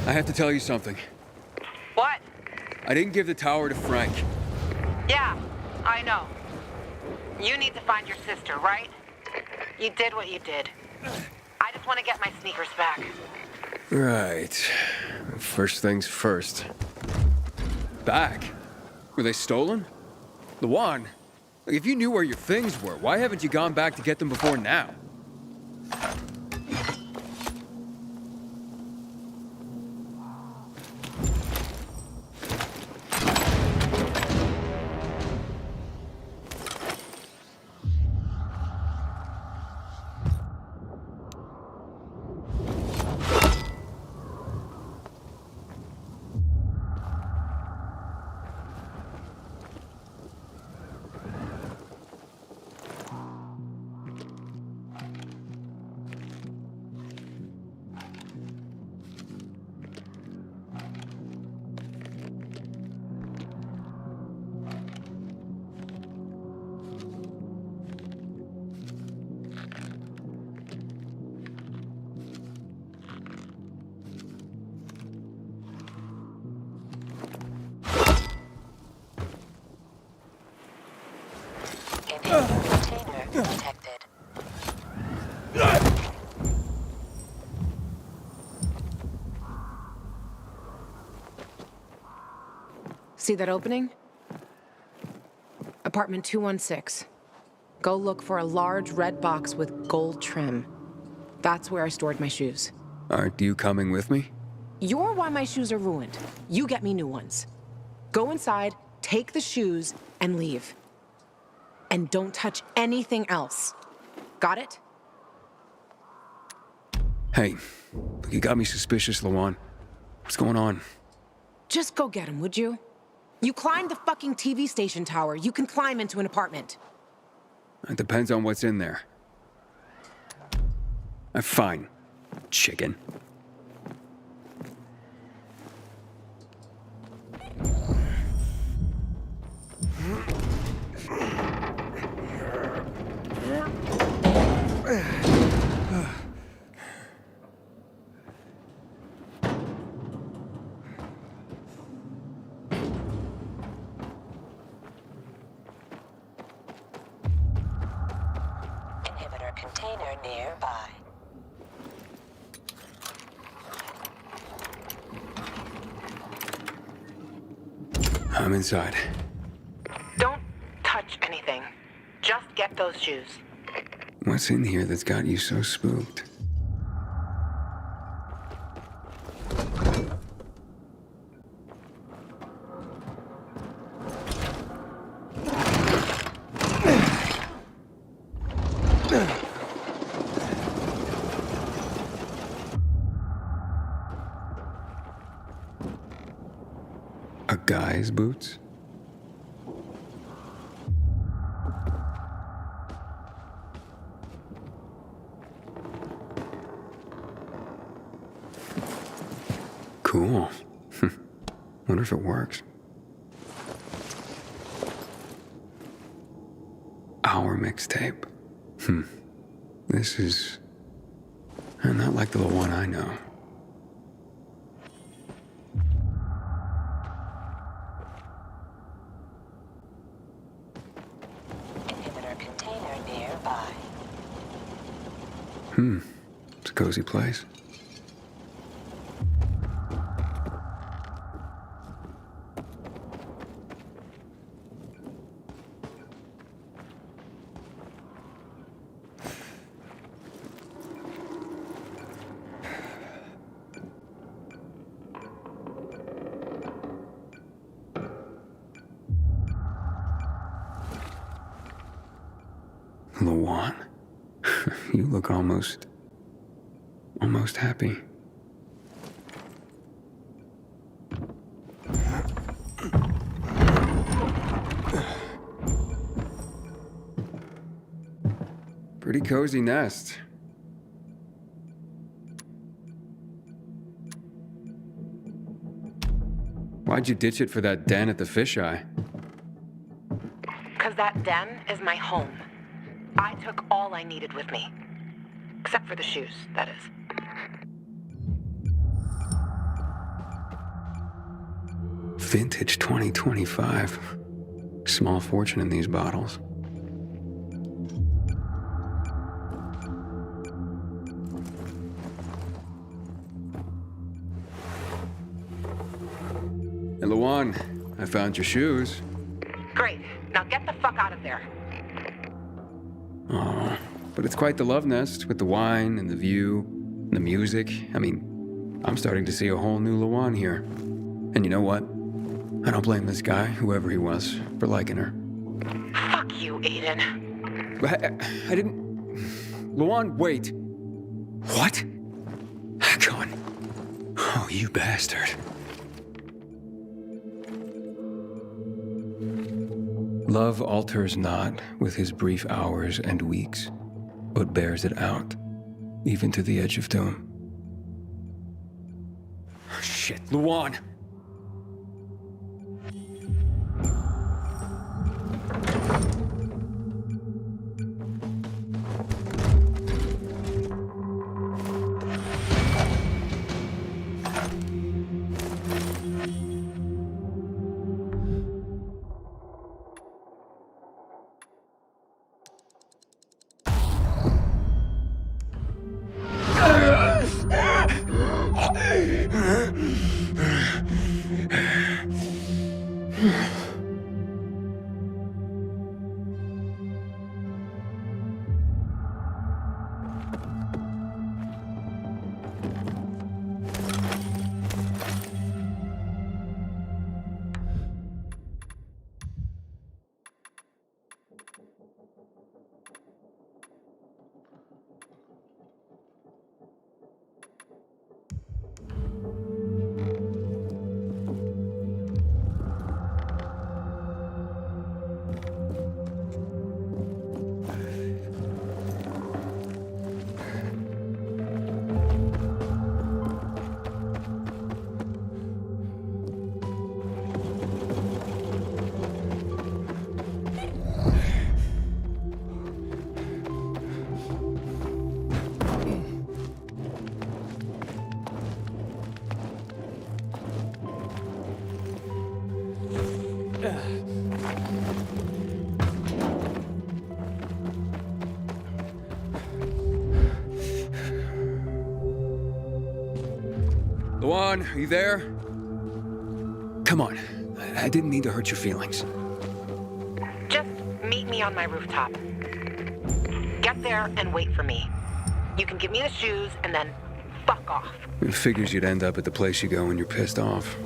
I have to tell you something. What? I didn't give the tower to Frank. Yeah, I know. You need to find your sister, right? You did what you did. I just want to get my sneakers back. Right. First things first. Back? Were they stolen? Lawan, if you knew where your things were, why haven't you gone back to get them before now? Container detected. See that opening? Apartment 216. Go look for a large red box with gold trim. That's where I stored my shoes. Aren't you coming with me? You're why my shoes are ruined. You get me new ones. Go inside, take the shoes, and leave. And don't touch anything else. Got it? Hey, you got me suspicious, Lawan. What's going on? Just go get him, would you? You climbed the fucking TV station tower. You can climb into an apartment. It depends on what's in there. Fine, chicken. Inhibitor container nearby. I'm inside. Don't touch anything. Just get those shoes. What's in here that's got you so spooked? A guy's boots? Cool. Wonder if it works. Our mixtape. This is not like the one I know. Inhibitor container nearby. It's a cozy place. Lawan, you look almost happy. Pretty cozy nest. Why'd you ditch it for that den at the fisheye? 'Cause that den is my home. I took all I needed with me. Except for the shoes, that is. Vintage 2025. Small fortune in these bottles. Hey, Luan, I found your shoes. Great. Now get the fuck out of there. Oh, but it's quite the love nest with the wine and the view and the music. I mean, I'm starting to see a whole new Luan here. And you know what? I don't blame this guy, whoever he was, for liking her. Fuck you, Aiden. I didn't... Luan, wait. What? Come on. Oh, you bastard. Love alters not with his brief hours and weeks, but bears it out, even to the edge of doom. Oh, shit, Luan! Luan, are you there? Come on. I didn't mean to hurt your feelings. Just meet me on my rooftop. Get there and wait for me. You can give me the shoes and then fuck off. It figures you'd end up at the place you go when you're pissed off.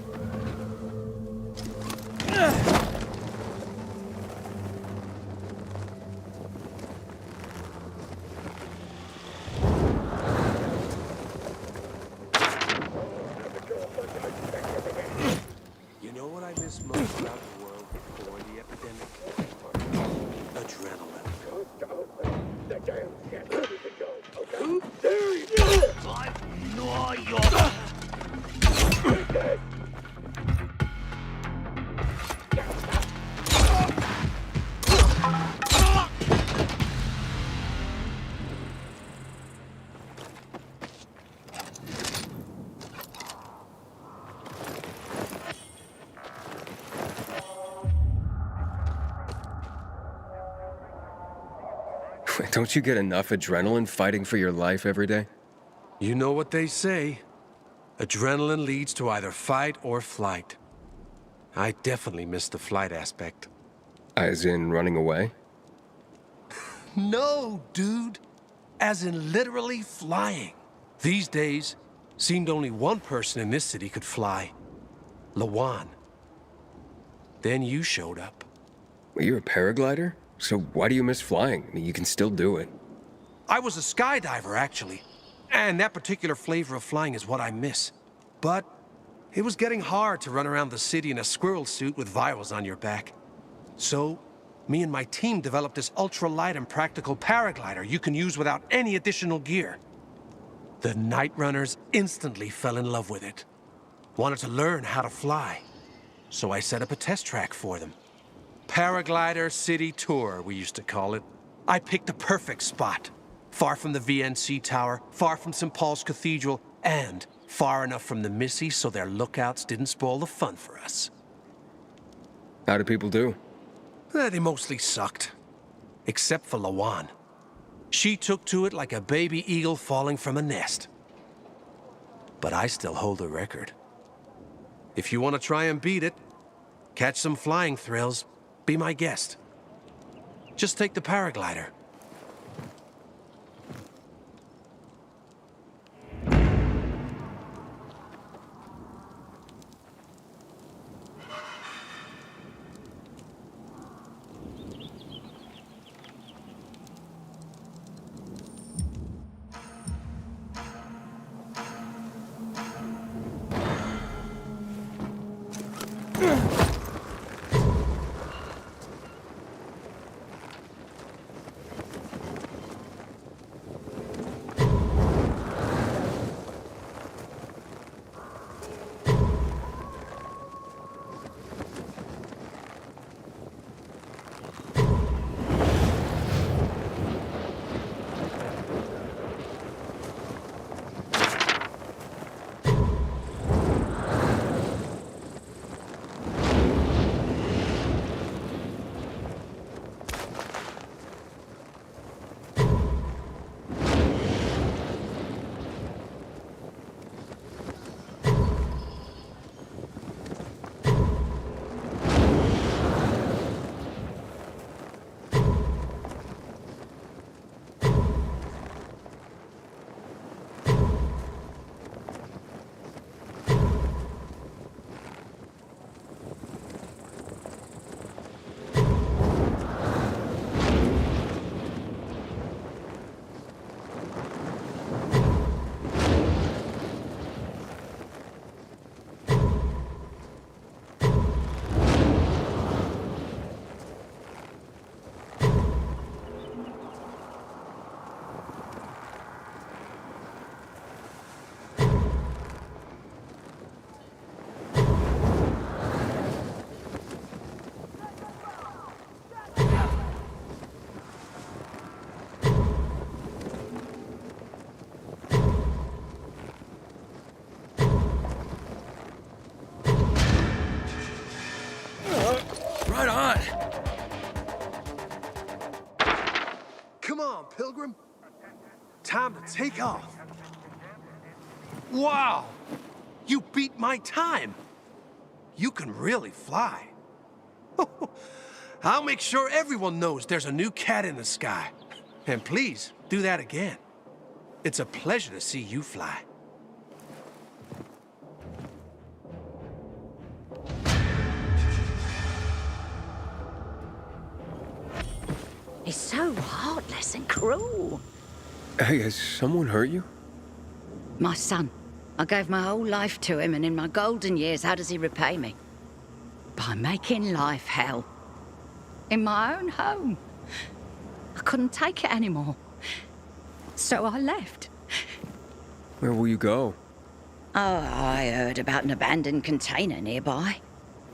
You know what I miss most about the world before the epidemic? Adrenaline. There you go! I know you're... Don't you get enough adrenaline fighting for your life every day? You know what they say. Adrenaline leads to either fight or flight. I definitely miss the flight aspect. As in running away? No, dude. As in literally flying. These days, seemed only one person in this city could fly. Luan. Then you showed up. Well, you're a paraglider? So why do you miss flying? I mean, you can still do it. I was a skydiver, actually. And that particular flavor of flying is what I miss. But it was getting hard to run around the city in a squirrel suit with vials on your back. So, me and my team developed this ultra-light and practical paraglider you can use without any additional gear. The Night Runners instantly fell in love with it. Wanted to learn how to fly. So I set up a test track for them. Paraglider City Tour, we used to call it. I picked the perfect spot. Far from the VNC Tower, far from St. Paul's Cathedral, and far enough from the Missy so their lookouts didn't spoil the fun for us. How do people do? They mostly sucked. Except for Lawan. She took to it like a baby eagle falling from a nest. But I still hold the record. If you want to try and beat it, catch some flying thrills, be my guest. Just take the paraglider. Right on! Come on, Pilgrim. Time to take off. Wow! You beat my time. You can really fly. I'll make sure everyone knows there's a new cat in the sky. And please, do that again. It's a pleasure to see you fly. He's so heartless and cruel. Hey, has someone hurt you? My son. I gave my whole life to him, and in my golden years, how does he repay me? By making life hell. In my own home. I couldn't take it anymore. So I left. Where will you go? Oh, I heard about an abandoned container nearby.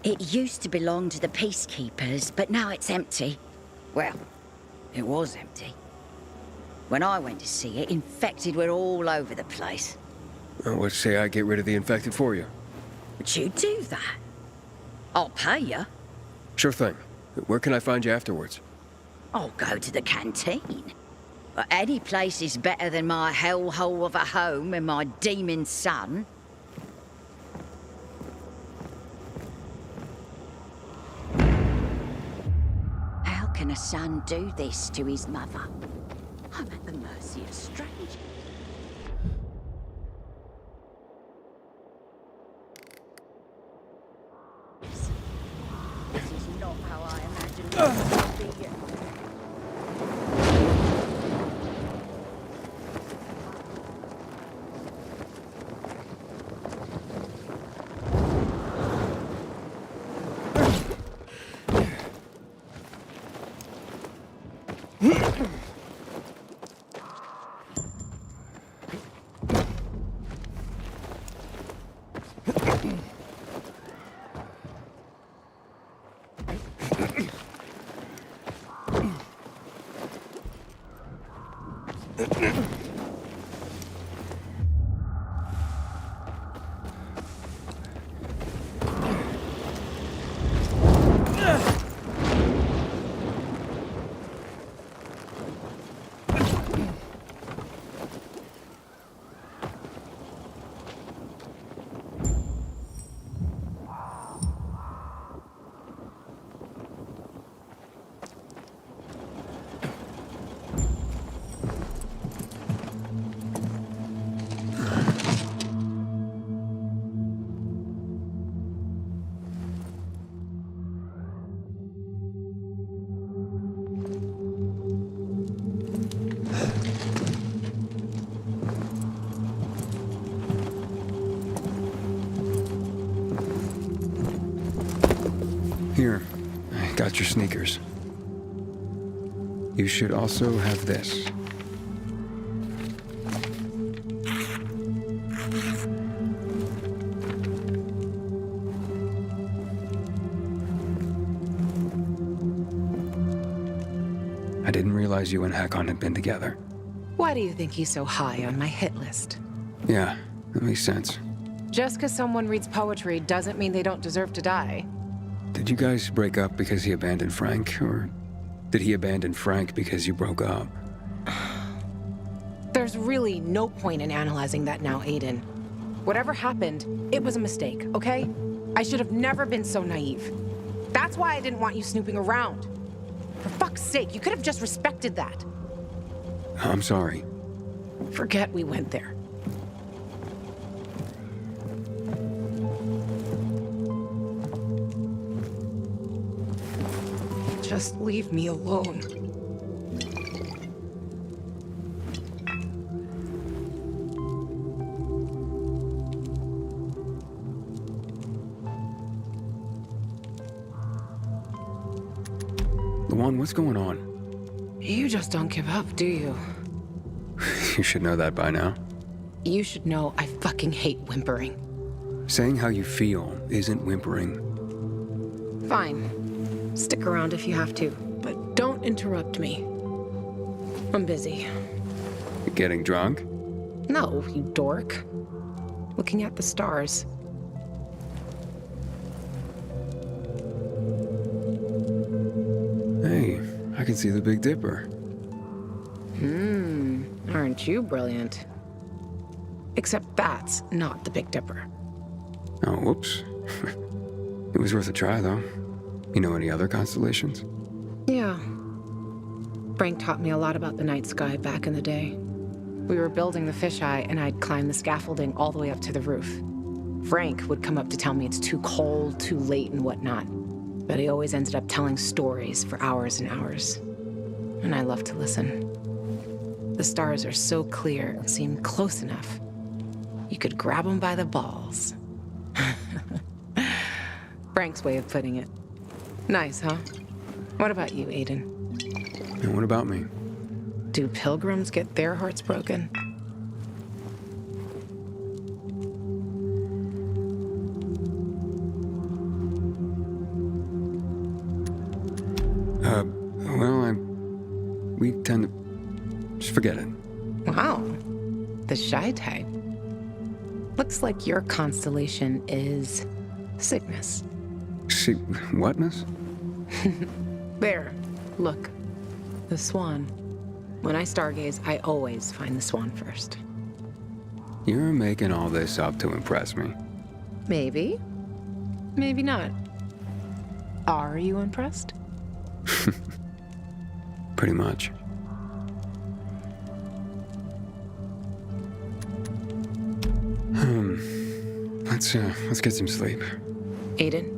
It used to belong to the peacekeepers, but now it's empty. Well, it was empty. When I went to see it, infected were all over the place. Well, let's say I get rid of the infected for you. Would you do that? I'll pay you. Sure thing. Where can I find you afterwards? I'll go to the canteen. But any place is better than my hellhole of a home and my demon son. How can a son do this to his mother? I'm at the mercy of strangers. This is not how I imagined it would be. Here, I got your sneakers. You should also have this. I didn't realize you and Hakon had been together. Why do you think he's so high on my hit list? Yeah, that makes sense. Just because someone reads poetry doesn't mean they don't deserve to die. Did you guys break up because he abandoned Frank, or did he abandon Frank because you broke up? There's really no point in analyzing that now, Aiden. Whatever happened, it was a mistake, okay? I should have never been so naive. That's why I didn't want you snooping around. For fuck's sake, you could have just respected that. I'm sorry. Forget we went there. Just leave me alone. Luan, what's going on? You just don't give up, do you? You should know that by now. You should know I fucking hate whimpering. Saying how you feel isn't whimpering. Fine. Stick around if you have to, but don't interrupt me. I'm busy. You getting drunk? No, you dork. Looking at the stars. Hey, I can see the Big Dipper. Aren't you brilliant? Except that's not the Big Dipper. Oh, whoops. It was worth a try, though. You know any other constellations? Yeah. Frank taught me a lot about the night sky back in the day. We were building the fisheye, and I'd climb the scaffolding all the way up to the roof. Frank would come up to tell me it's too cold, too late, and whatnot. But he always ended up telling stories for hours and hours. And I love to listen. The stars are so clear and seem close enough. You could grab them by the balls. Frank's way of putting it. Nice, huh? What about you, Aiden? And what about me? Do pilgrims get their hearts broken? Well, we tend to... Just forget it. Wow. The shy type. Looks like your constellation is Cygnus. See, whatness? There. Look. The swan. When I stargaze, I always find the swan first. You're making all this up to impress me. Maybe. Maybe not. Are you impressed? Pretty much. Let's get some sleep. Aiden,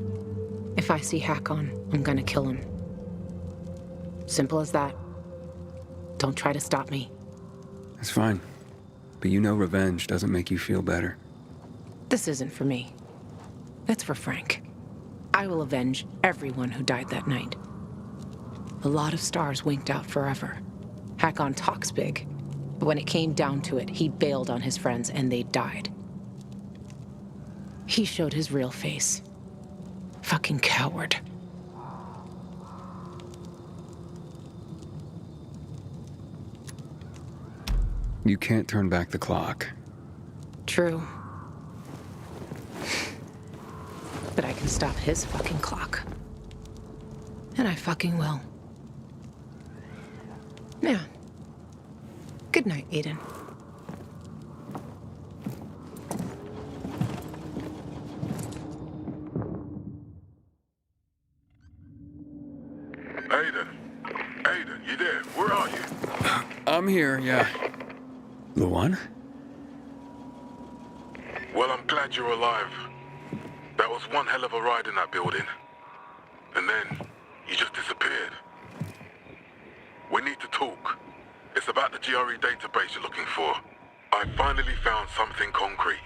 if I see Hakon, I'm gonna kill him. Simple as that. Don't try to stop me. That's fine. But you know revenge doesn't make you feel better. This isn't for me. It's for Frank. I will avenge everyone who died that night. A lot of stars winked out forever. Hakon talks big, but when it came down to it, he bailed on his friends and they died. He showed his real face. Fucking coward. You can't turn back the clock. True. But I can stop his fucking clock. And I fucking will. Yeah. Good night, Aiden. Aiden, you there? Where are you? I'm here, yeah. Luan? Well, I'm glad you're alive. That was one hell of a ride in that building. And then, you just disappeared. We need to talk. It's about the GRE database you're looking for. I finally found something concrete.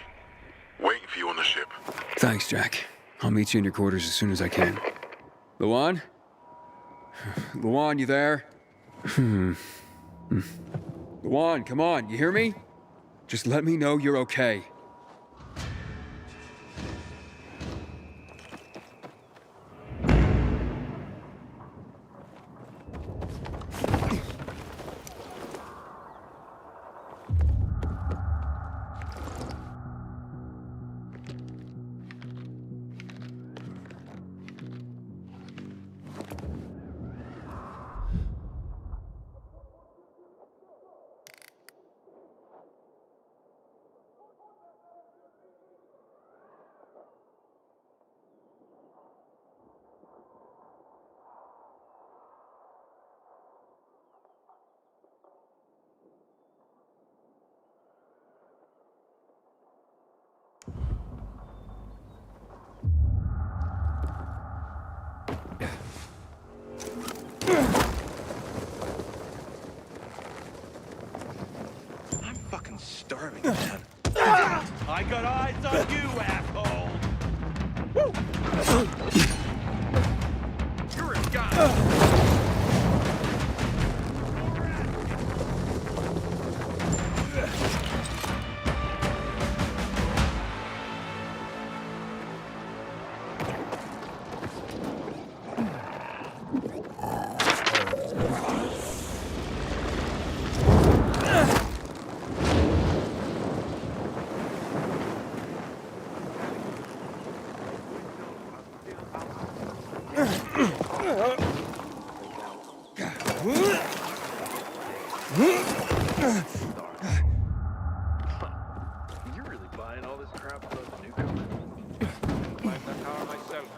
Waiting for you on the ship. Thanks, Jack. I'll meet you in your quarters as soon as I can. Luan? Luan, you there? Luan, come on, you hear me? Just let me know you're okay. I'm fucking starving, man. I got eyes on you, asshole! Woo! You're a guy! You're really buying all this crap about the newcomer? Buy that power myself.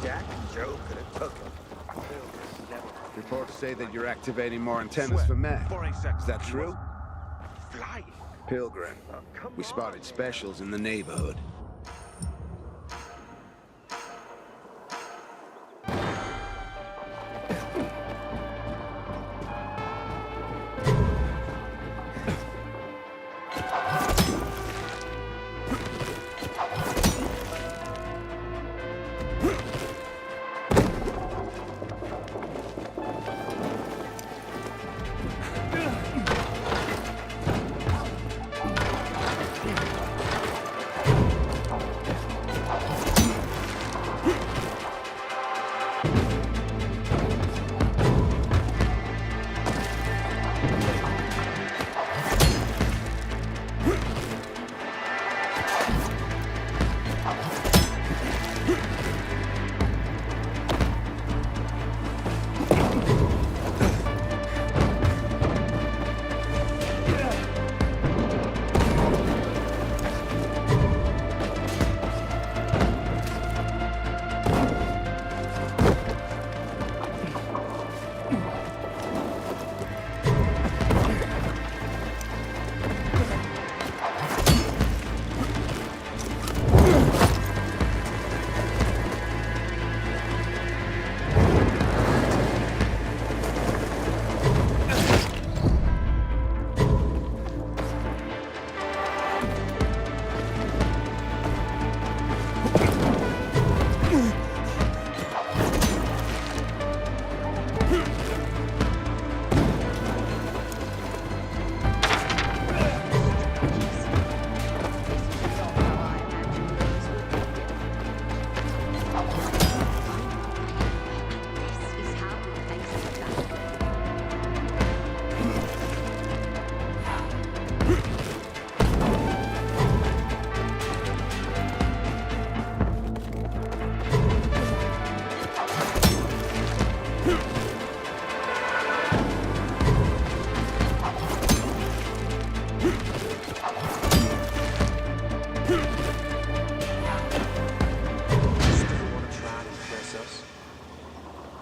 Jack and Joe could have took it. Reports say that you're activating more antennas for men. Is that true? Flying. Pilgrim, we spotted specials in the neighborhood.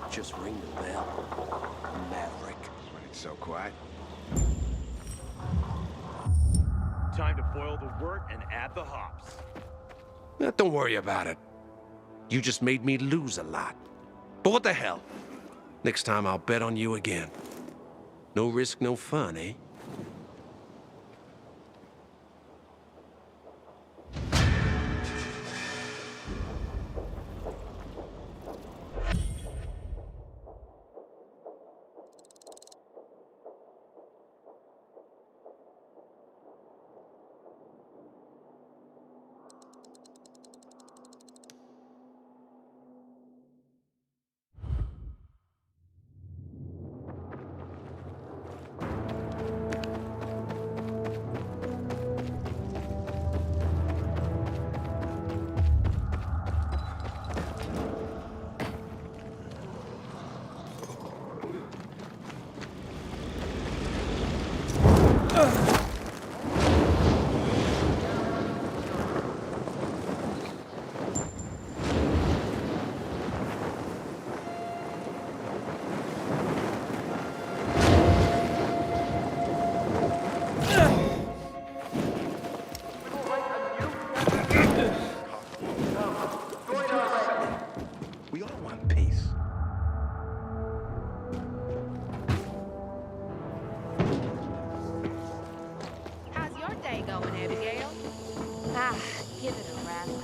Just ring the bell, Maverick. When it's so quiet. Time to boil the wort and add the hops. Don't worry about it. You just made me lose a lot. But what the hell? Next time I'll bet on you again. No risk, no fun, eh? We all want peace. How's your day going, Abigail? Give it a rest.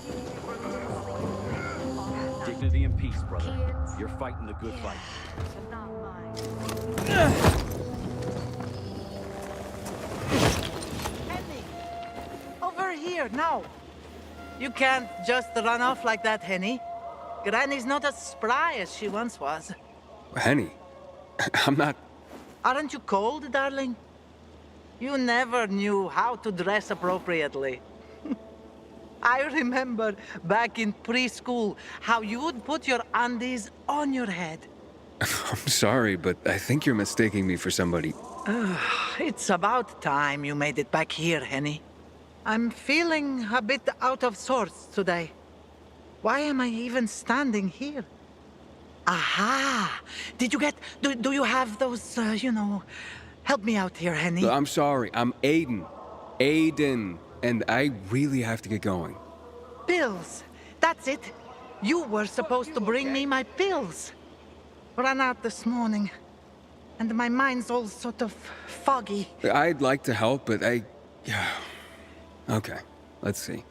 Dignity and peace, brother. You're fighting the good fight. Not mine. Henny! Over here, now! You can't just run off like that, Henny. Granny's not as spry as she once was. Henny, I'm not... Aren't you cold, darling? You never knew how to dress appropriately. I remember back in preschool how you would put your undies on your head. I'm sorry, but I think you're mistaking me for somebody. It's about time you made it back here, Henny. I'm feeling a bit out of sorts today. Why am I even standing here? Aha! Did you get... Do you have those, Help me out here, Henny. I'm sorry, I'm Aiden. Aiden. And I really have to get going. Pills. That's it. You were supposed to bring me my pills. Ran out this morning. And my mind's all sort of foggy. I'd like to help, but Yeah. Okay, let's see.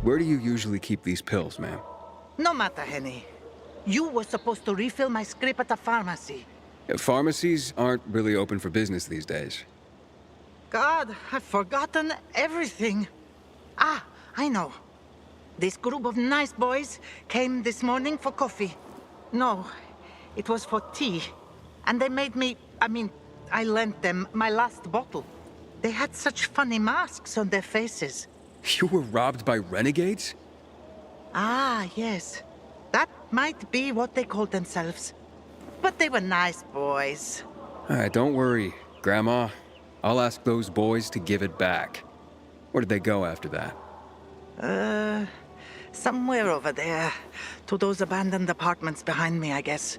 Where do you usually keep these pills, ma'am? No matter, Henny. You were supposed to refill my script at the pharmacy. Pharmacies aren't really open for business these days. God, I've forgotten everything. Ah, I know. This group of nice boys came this morning for coffee. No, it was for tea. And they made me... I lent them my last bottle. They had such funny masks on their faces. You were robbed by renegades? Ah, yes. That might be what they called themselves. But they were nice boys. All right, don't worry, Grandma. I'll ask those boys to give it back. Where did they go after that? Somewhere over there. To those abandoned apartments behind me, I guess.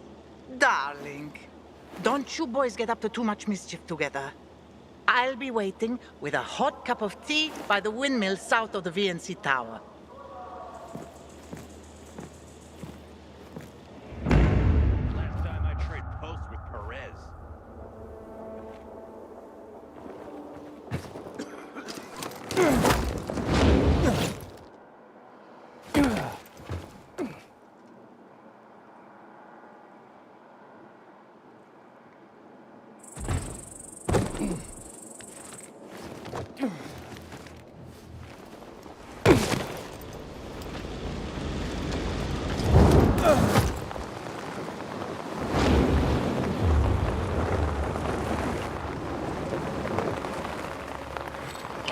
Darling, don't you boys get up to too much mischief together. I'll be waiting with a hot cup of tea by the windmill south of the VNC Tower. Last time I trade posts with Perez.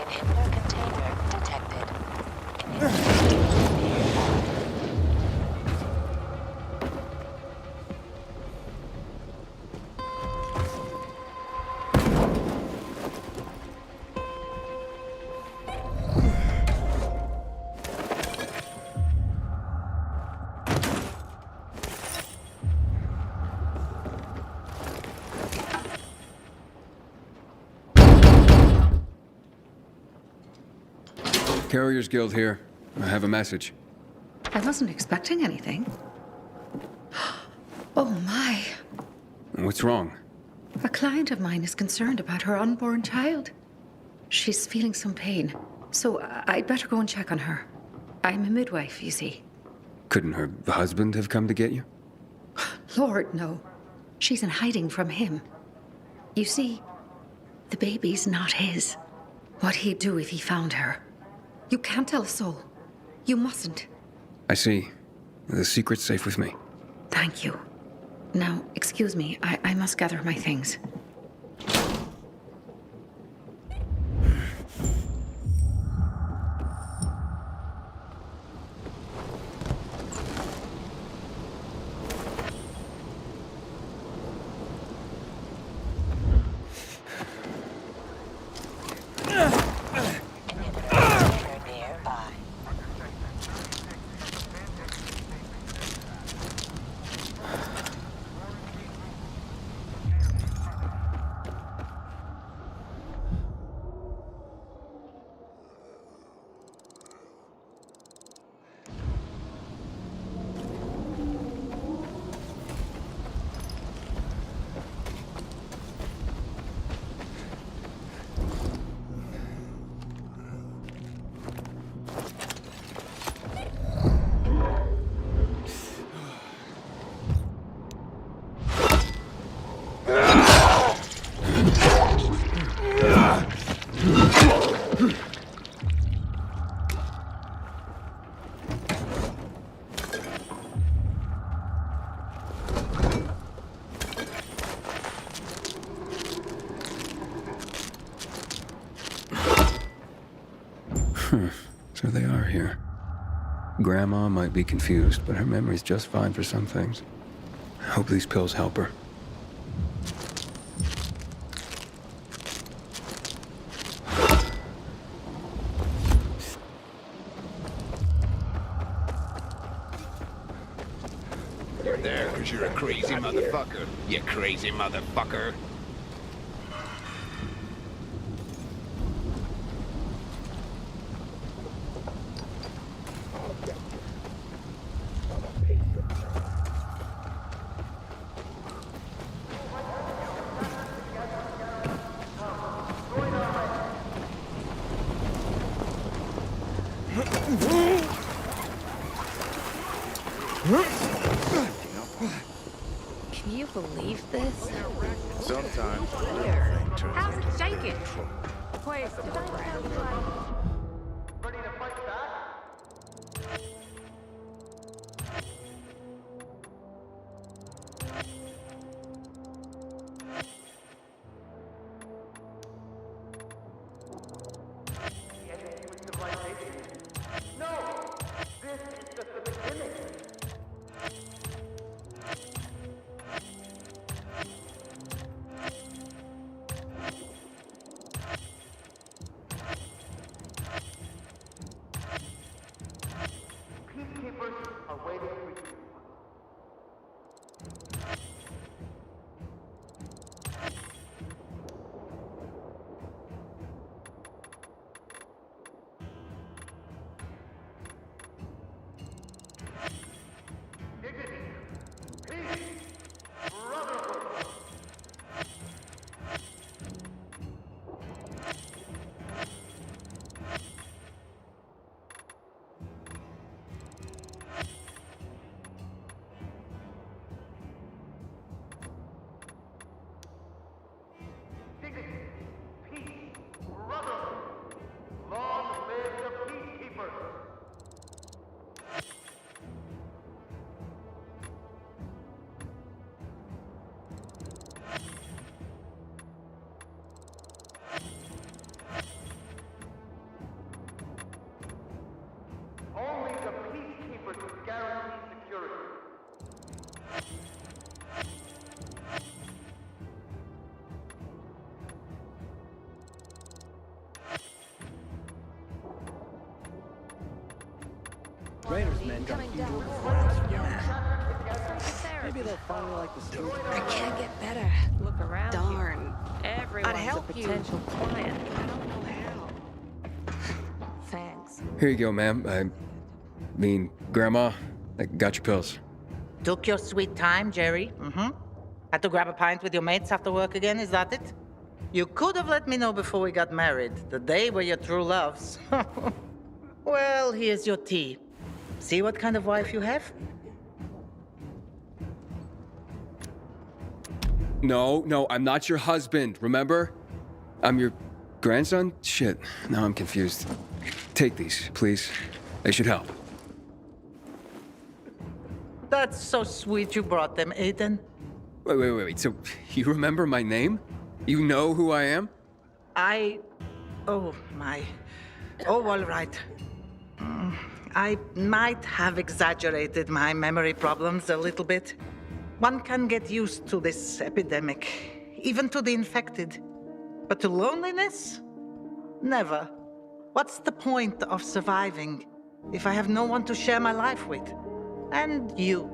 Inhibitor container Carriers Guild here. I have a message. I wasn't expecting anything. Oh my. What's wrong? A client of mine is concerned about her unborn child. She's feeling some pain, so I'd better go and check on her. I'm a midwife, you see. Couldn't her husband have come to get you? Lord, no. She's in hiding from him. You see, the baby's not his. What he'd do if he found her. You can't tell a soul. You mustn't. I see. The secret's safe with me. Thank you. Now, excuse me, I must gather my things. So they are here. Grandma might be confused, but her memory's just fine for some things. I hope these pills help her. You're there because you're a crazy motherfucker. You crazy motherfucker. Can you believe this? Sometimes. Weird. How's it shaking? Where's the ground? Ready to fight back? No! This is just the beginning! Peacekeepers are waiting for you. Dignity, peace, brotherhood. Dignity, peace, brotherhood. Long live the peacekeepers. Only the peacekeepers can guarantee security. Raiders men got Coming down. Maybe they'll finally like the story. I can't get better. Look around. Darn. Everyone's I'd help a you. potential client. I don't know how. Thanks. Here you go, ma'am. I mean, Grandma, I got your pills. Took your sweet time, Jerry. Had to grab a pint with your mates after work again, is that it? You could have let me know before we got married, the day were your true loves. Well, here's your tea. See what kind of wife you have? No, I'm not your husband, remember? I'm your grandson? Shit, now I'm confused. Take these, please. They should help. That's so sweet you brought them, Aiden. Wait. So, you remember my name? You know who I am? Oh, my. Oh, all right. I might have exaggerated my memory problems a little bit. One can get used to this epidemic, even to the infected. But to loneliness? Never. What's the point of surviving if I have no one to share my life with? And you.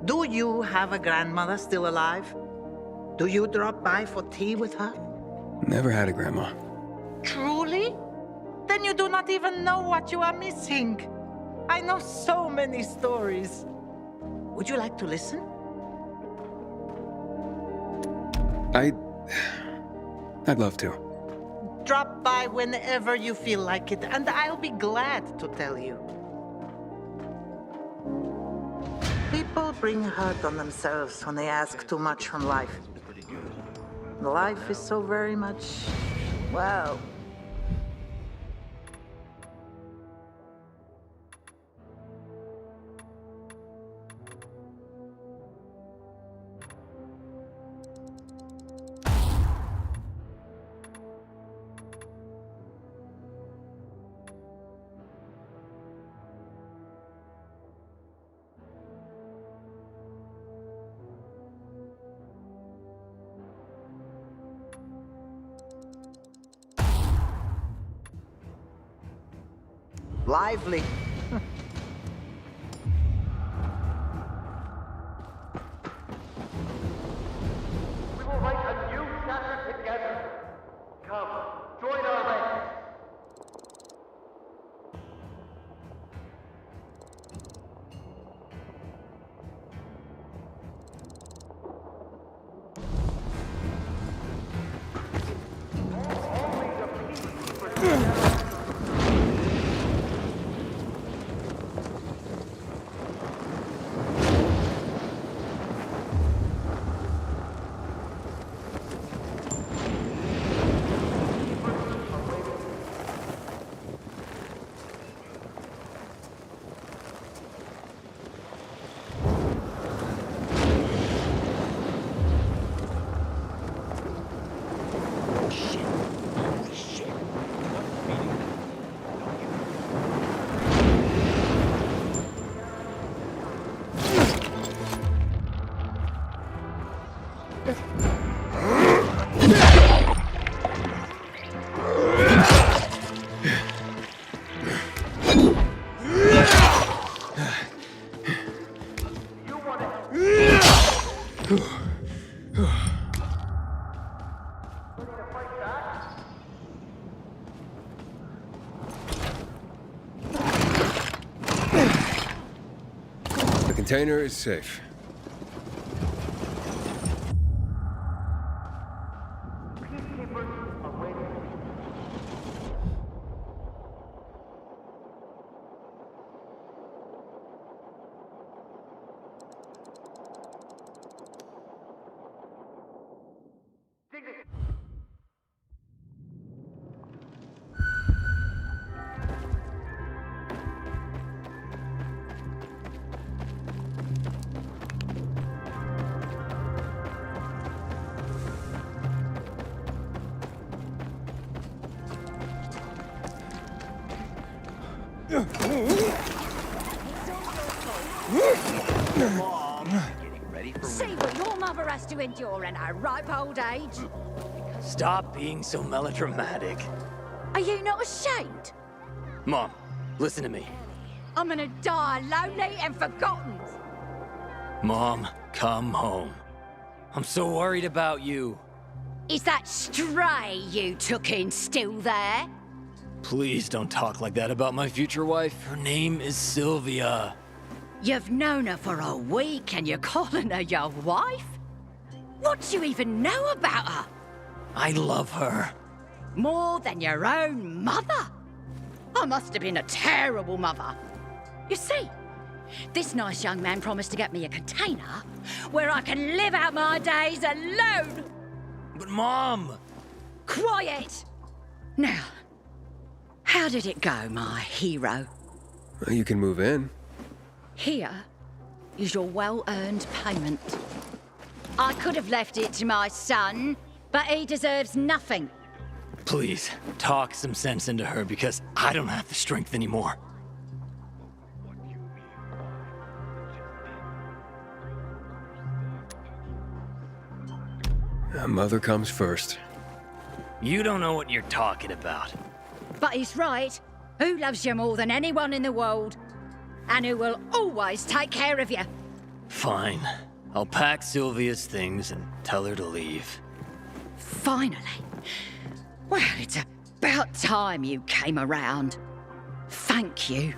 Do you have a grandmother still alive? Do you drop by for tea with her? Never had a grandma. Truly? Then you do not even know what you are missing. I know so many stories. Would you like to listen? I'd love to. Drop by whenever you feel like it, and I'll be glad to tell you. People bring hurt on themselves when they ask too much from life. Life is so very much, well... lively. We will write a new chapter together. Come, join our ranks. The container is safe. See what your mother has to endure in her ripe old age. Stop being so melodramatic. Are you not ashamed? Mom, listen to me. I'm gonna die lonely and forgotten. Mom, come home. I'm so worried about you. Is that stray you took in still there? Please don't talk like that about my future wife. Her name is Sylvia. You've known her for a week and you're calling her your wife? What do you even know about her? I love her. More than your own mother? I must have been a terrible mother. You see, this nice young man promised to get me a container where I can live out my days alone. But Mom! Quiet! Now, how did it go, my hero? Well, you can move in. Here is your well-earned payment. I could have left it to my son, but he deserves nothing. Please, talk some sense into her because I don't have the strength anymore. Mother comes first. You don't know what you're talking about. But he's right. Who loves you more than anyone in the world? And who will always take care of you? Fine. I'll pack Sylvia's things and tell her to leave. Finally. Well, it's about time you came around. Thank you.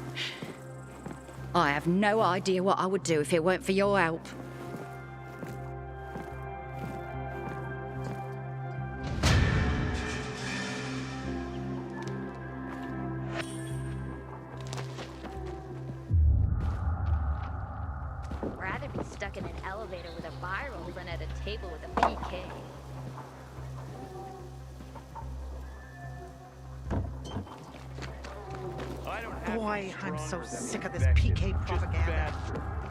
I have no idea what I would do if it weren't for your help. Rather be stuck in an elevator with a viral than at a table with a PK. Boy, I'm so sick of this PK propaganda.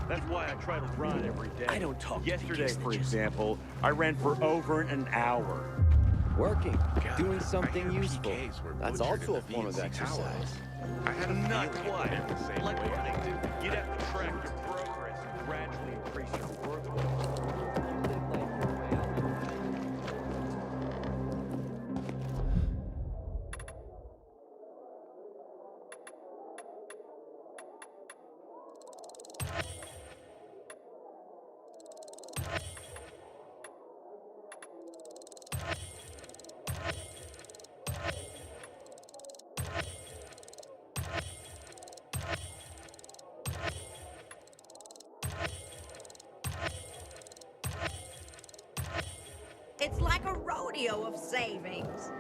That's why I try to run every day. I don't talk to Yesterday, PK for snitches. example, I ran for over an hour. Working, doing something useful. That's also a form of exercise. I had a not quite like running. You'd have to track your progress and gradually increase your workload. It's like a rodeo of savings.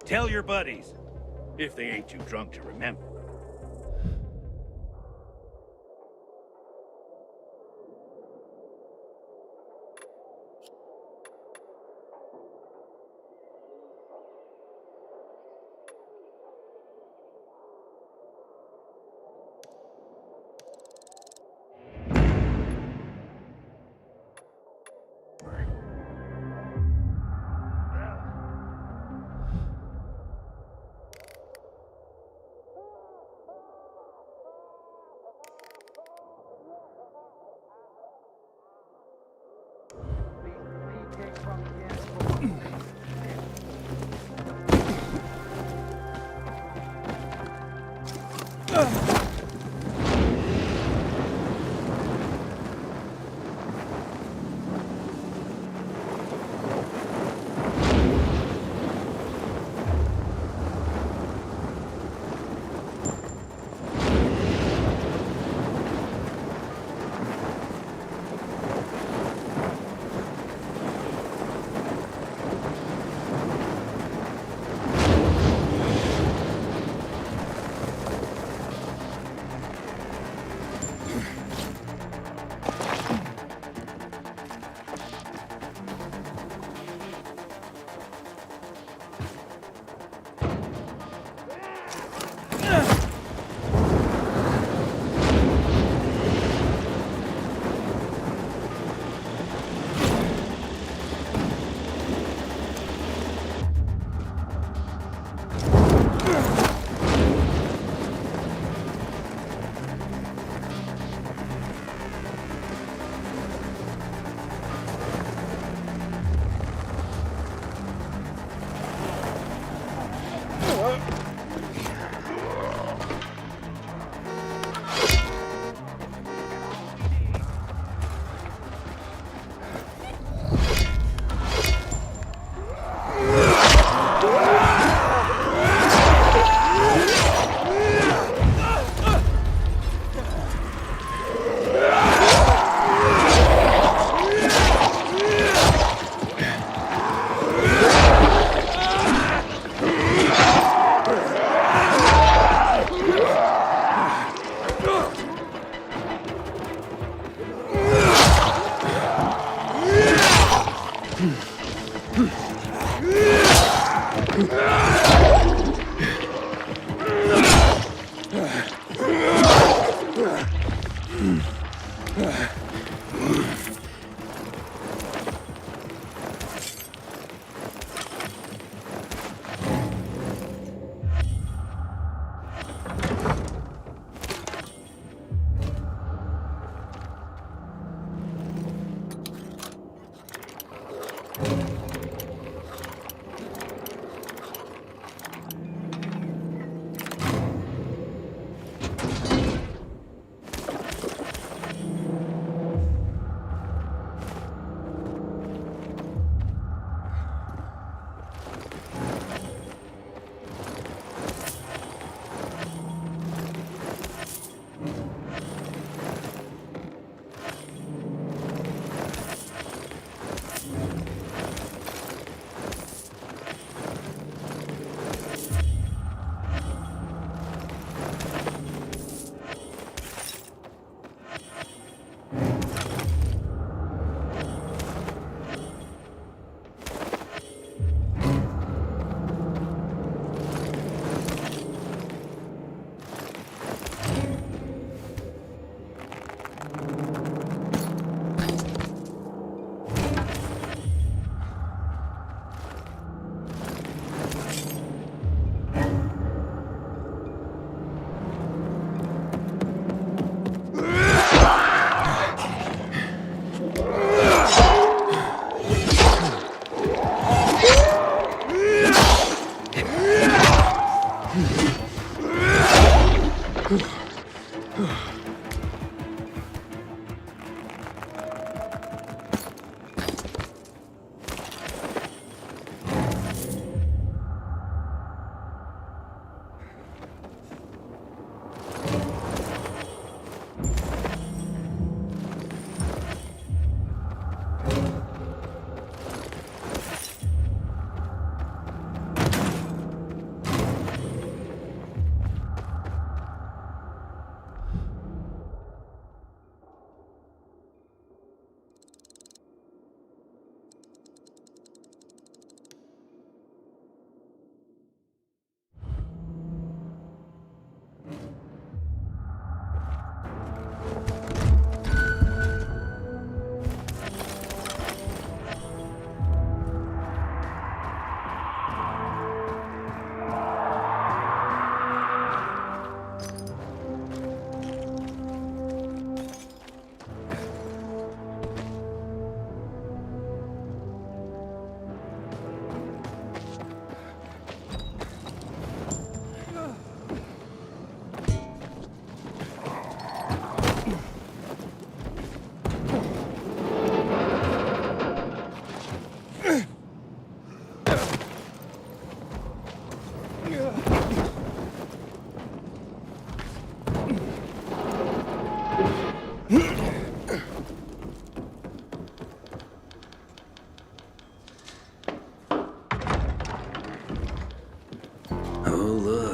Tell your buddies, if they ain't too drunk to remember.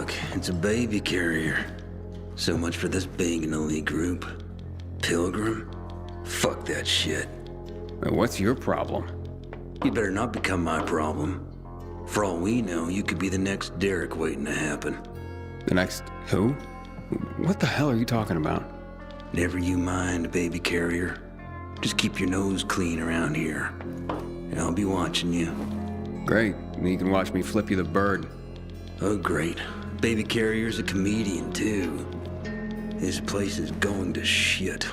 Look, it's a baby carrier. So much for this being an elite group. Pilgrim? Fuck that shit. What's your problem? You better not become my problem. For all we know, you could be the next Derek waiting to happen. The next who? What the hell are you talking about? Never you mind, baby carrier. Just keep your nose clean around here. And I'll be watching you. Great. You can watch me flip you the bird. Oh, great. Baby carrier's a comedian, too. This place is going to shit.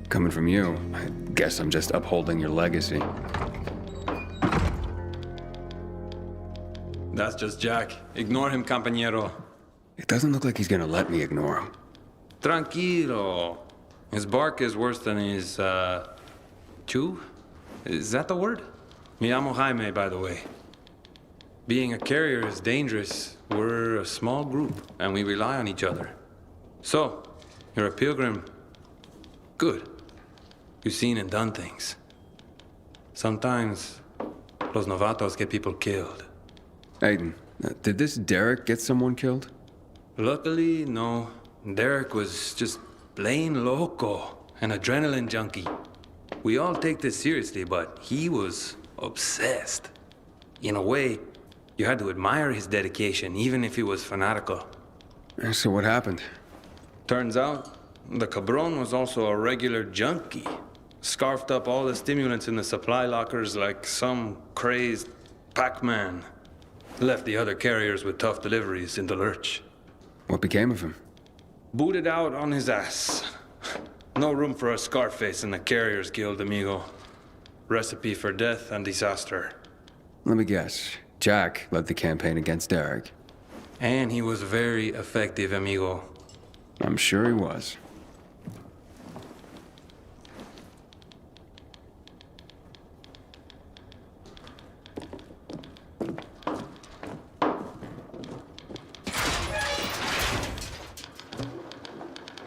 Coming from you, I guess I'm just upholding your legacy. That's just Jack. Ignore him, compañero. It doesn't look like he's gonna let me ignore him. Tranquilo. His bark is worse than his, chew? Is that the word? Me llamo Jaime, by the way. Being a carrier is dangerous. We're a small group, and we rely on each other. So, you're a pilgrim. Good. You've seen and done things. Sometimes, los novatos get people killed. Aiden, did this Derek get someone killed? Luckily, no. Derek was just plain loco, an adrenaline junkie. We all take this seriously, but he was obsessed. In a way, you had to admire his dedication, even if he was fanatical. So what happened? Turns out, the cabron was also a regular junkie. Scarfed up all the stimulants in the supply lockers like some crazed Pac-Man. Left the other carriers with tough deliveries in the lurch. What became of him? Booted out on his ass. No room for a Scarface in the Carriers Guild, amigo. Recipe for death and disaster. Let me guess. Jack led the campaign against Derek. And he was very effective, amigo. I'm sure he was.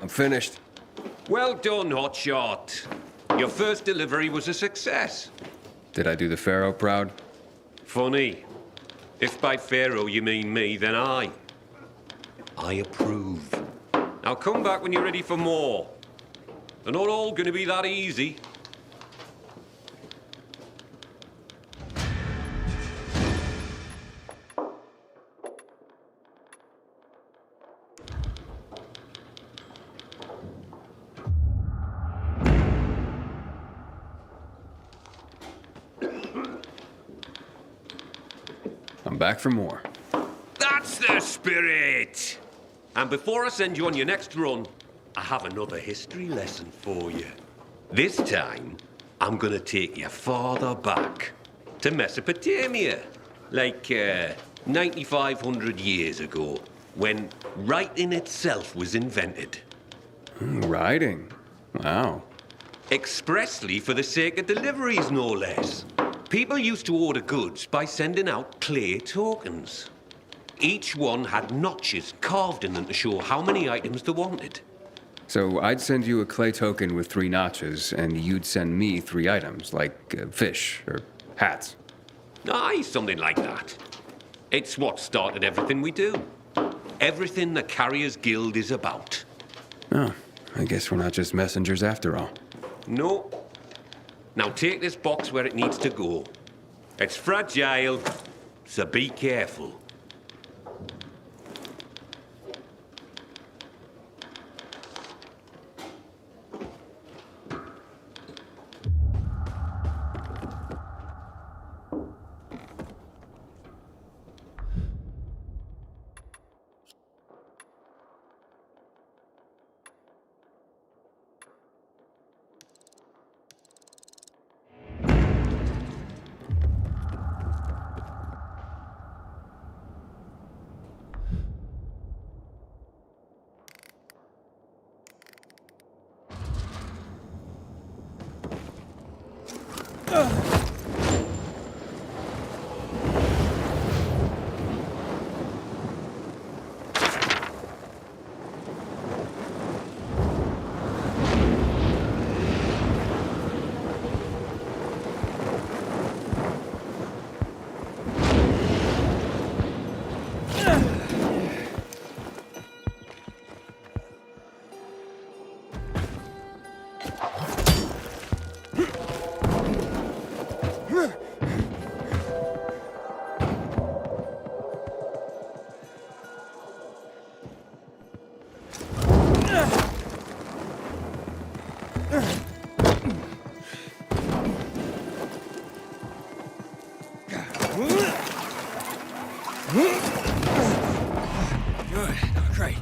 I'm finished. Well done, Hotshot. Your first delivery was a success. Did I do the Pharaoh proud? Funny. If by Pharaoh you mean me, then I approve. Now come back when you're ready for more. They're not all gonna be that easy. I'm back for more. That's the spirit! And before I send you on your next run, I have another history lesson for you. This time, I'm gonna take you farther back to Mesopotamia, like 9,500 years ago, when writing itself was invented. Writing? Wow. Expressly for the sake of deliveries, no less. People used to order goods by sending out clay tokens. Each one had notches carved in them to show how many items they wanted. So I'd send you a clay token with 3 notches, and you'd send me 3 items, like fish or hats. Aye, something like that. It's what started everything we do. Everything the Carriers Guild is about. Oh, I guess we're not just messengers after all. No. Now take this box where it needs to go. It's fragile, so be careful. Good. Great.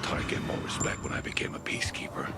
Thought I'd get more respect when I became a peacekeeper.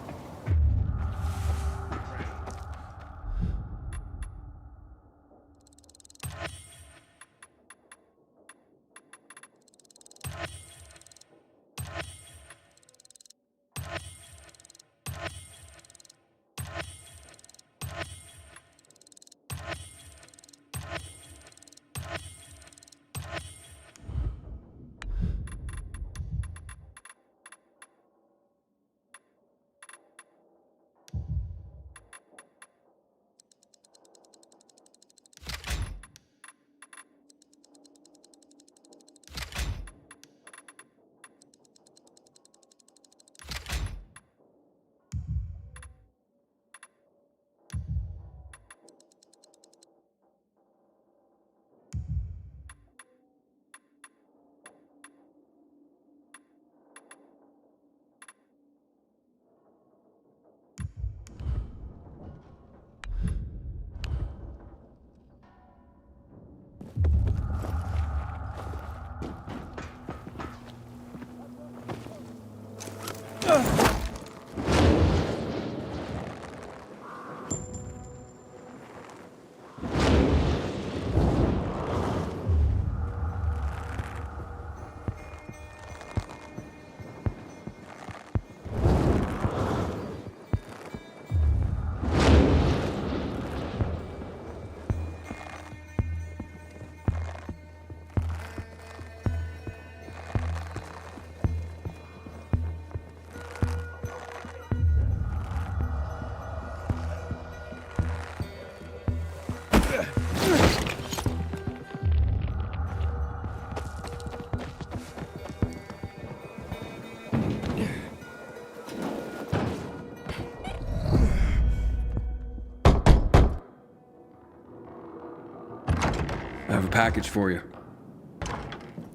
I have a package for you.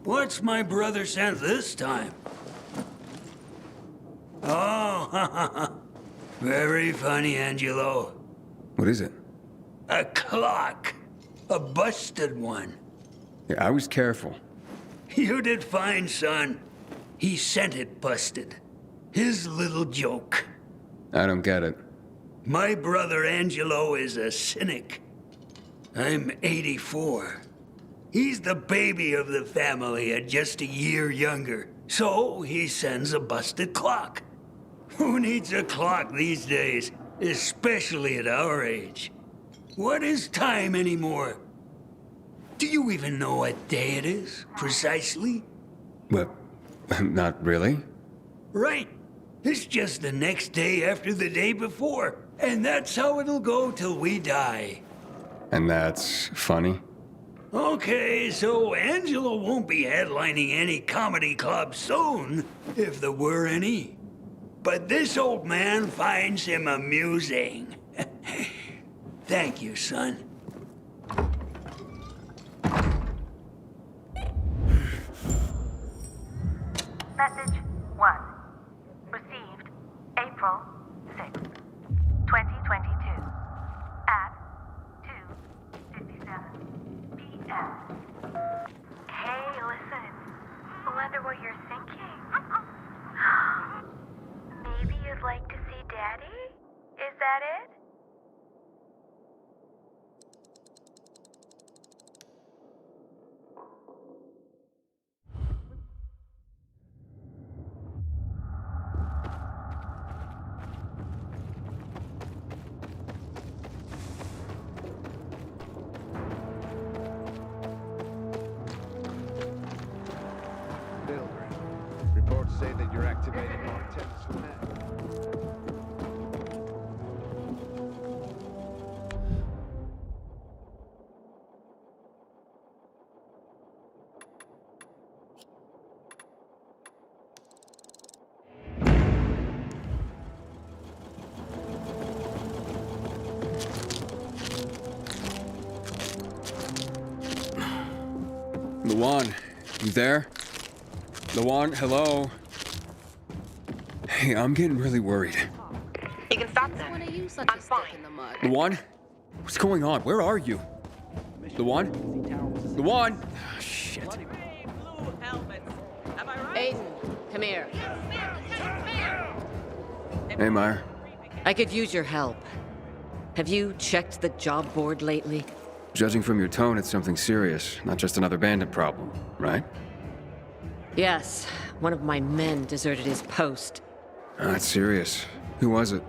What's my brother sent this time? Oh, very funny, Angelo. What is it? A clock. A busted one. Yeah, I was careful. You did fine, son. He sent it busted. His little joke. I don't get it. My brother Angelo is a cynic. I'm 84. He's the baby of the family at just a year younger. So he sends a busted clock. Who needs a clock these days, especially at our age? What is time anymore? Do you even know what day it is, precisely? Well, not really. Right. It's just the next day after the day before. And that's how it'll go till we die. And that's funny? Okay, so Angelo won't be headlining any comedy club soon, if there were any. But this old man finds him amusing. Thank you, son. Message 1. Received April 6th, 2022 at 2:57 p.m. Hey, listen. Wonder what you're thinking. Maybe you'd like to see Daddy? Is that it? say that you're activating more antennas for Mac. Luan, you there? Luan, hello? Hey, I'm getting really worried. You can stop then. I'm fine. Luan? What's going on? Where are you? Luan? Luan? Oh, shit. Aiden, come here. Hey, Meyer. I could use your help. Have you checked the job board lately? Judging from your tone, it's something serious, not just another bandit problem, right? Yes, one of my men deserted his post. That's serious. Who was it?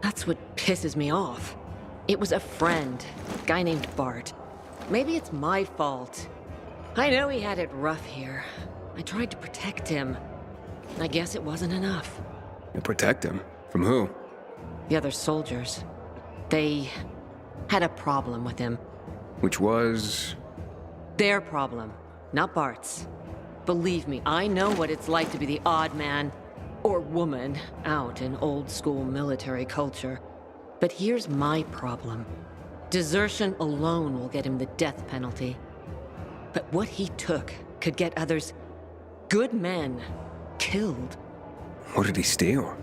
That's what pisses me off. It was a friend, a guy named Bart. Maybe it's my fault. I know he had it rough here. I tried to protect him. I guess it wasn't enough. You protect him? From who? The other soldiers. They had a problem with him. Which was? Their problem, not Bart's. Believe me, I know what it's like to be the odd man or woman out in old-school military culture. But here's my problem. Desertion alone will get him the death penalty. But what he took could get others, good men, killed. What did he steal?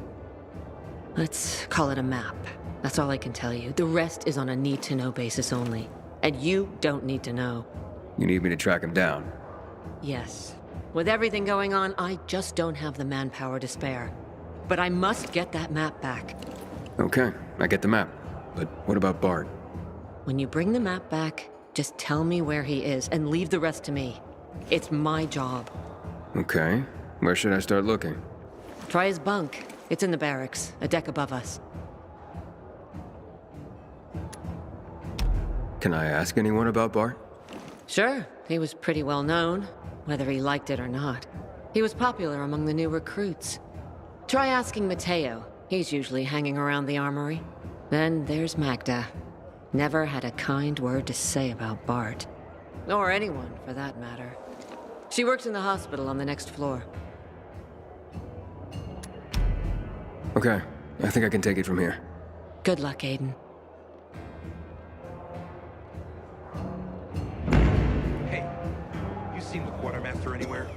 Let's call it a map. That's all I can tell you. The rest is on a need-to-know basis only. And you don't need to know. You need me to track him down? Yes. With everything going on, I just don't have the manpower to spare. But I must get that map back. Okay, I get the map. But what about Bart? When you bring the map back, just tell me where he is and leave the rest to me. It's my job. Okay. Where should I start looking? Try his bunk. It's in the barracks, a deck above us. Can I ask anyone about Bart? Sure. He was pretty well known, whether he liked it or not. He was popular among the new recruits. Try asking Mateo. He's usually hanging around the armory. Then there's Magda. Never had a kind word to say about Bart. Or anyone, for that matter. She works in the hospital on the next floor. Okay, I think I can take it from here. Good luck, Aiden. Hey, you seen the quartermaster anywhere?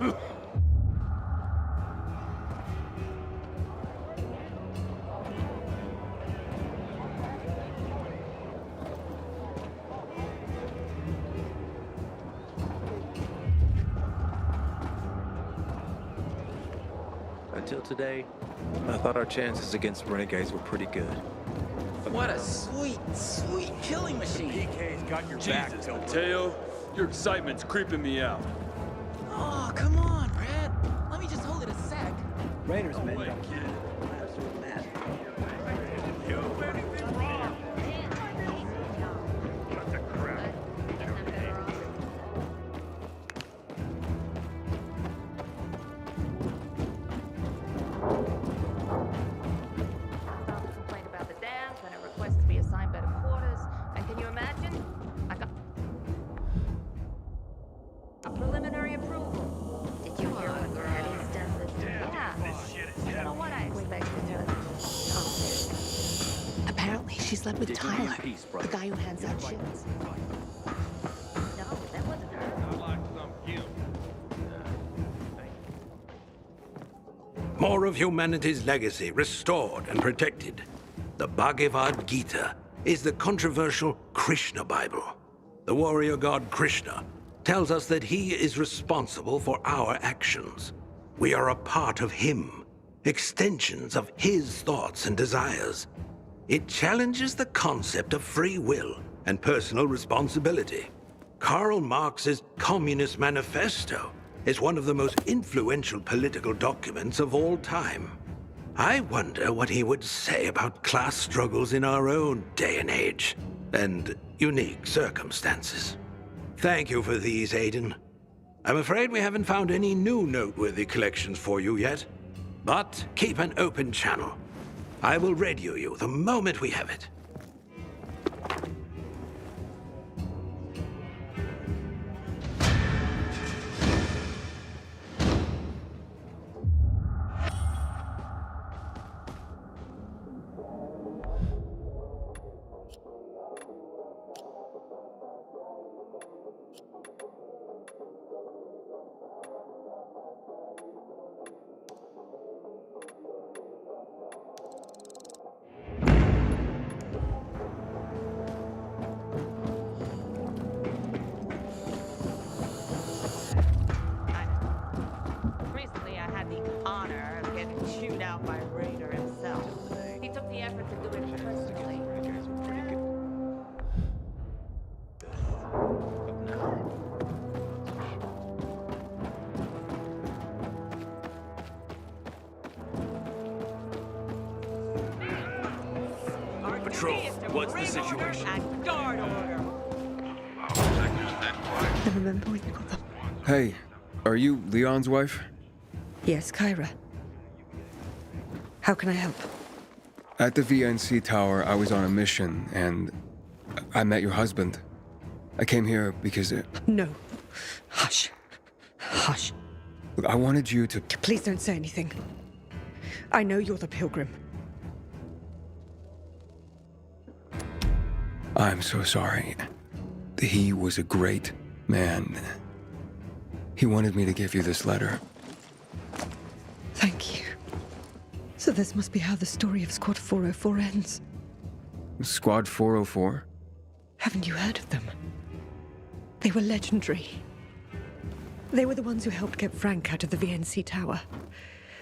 Until today, I thought our chances against renegades were pretty good. What a sweet, sweet killing machine. PK's got your Jesus, back, don't Mateo, your excitement's creeping me out. Oh, come on, Brad. Let me just hold it a sec. Raiders, man. Complained about the dams and a request to be assigned better quarters. And can you imagine? I got a preliminary approval. Did you hear what Daddy's done this? Yeah. I don't know what I expected. Apparently, she's slept with Tyler, the guy who hands out shields. No, that wasn't her. I like some cute. More of humanity's legacy restored and protected. The Bhagavad Gita is the controversial Krishna Bible. The warrior god Krishna tells us that he is responsible for our actions. We are a part of him, extensions of his thoughts and desires. It challenges the concept of free will and personal responsibility. Karl Marx's Communist Manifesto is one of the most influential political documents of all time. I wonder what he would say about class struggles in our own day and age, and unique circumstances. Thank you for these, Aiden. I'm afraid we haven't found any new noteworthy collections for you yet, but keep an open channel. I will radio you the moment we have it. Recently, I had the honor of getting chewed out by Raider himself. He took the effort to do it personally. Patrol, what's the situation? At guard order. I remember when you got them. Hey, are you Leon's wife? Yes, Kyra. How can I help? At the VNC tower, I was on a mission, and I met your husband. I came here because No. Hush. Hush. Look, I wanted you to... Please don't say anything. I know you're the Pilgrim. I'm so sorry. He was a great man. He wanted me to give you this letter. Thank you. So this must be how the story of Squad 404 ends. Squad 404? Haven't you heard of them? They were legendary. They were the ones who helped get Frank out of the VNC tower.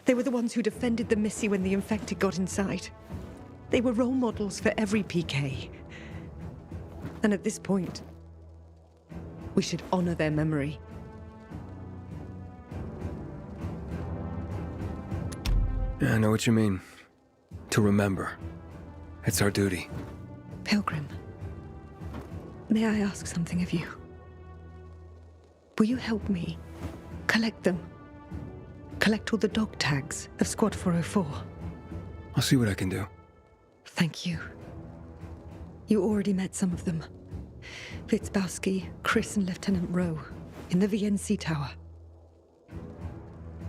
They were the ones who defended the Missy when the infected got inside. They were role models for every PK. And at this point, we should honor their memory. Yeah, I know what you mean. To remember. It's our duty. Pilgrim, may I ask something of you? Will you help me collect them? Collect all the dog tags of Squad 404? I'll see what I can do. Thank you. You already met some of them. Fitzbowski, Chris, and Lieutenant Rowe in the VNC tower.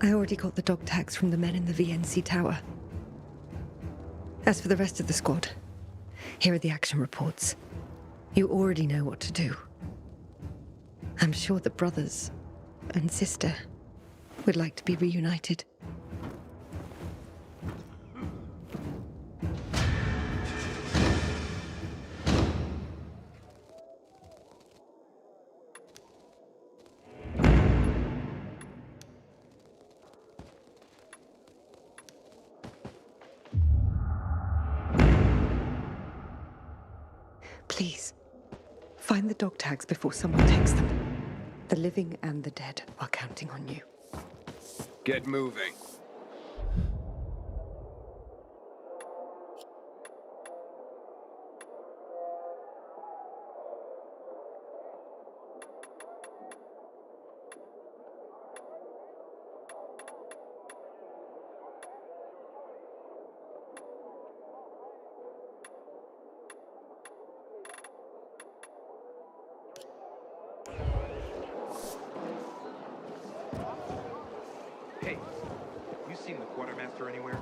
I already got the dog tags from the men in the VNC tower. As for the rest of the squad, here are the action reports. You already know what to do. I'm sure the brothers and sister would like to be reunited. Please, find the dog tags before someone takes them. The living and the dead are counting on you. Get moving. Hey, you seen the quartermaster anywhere?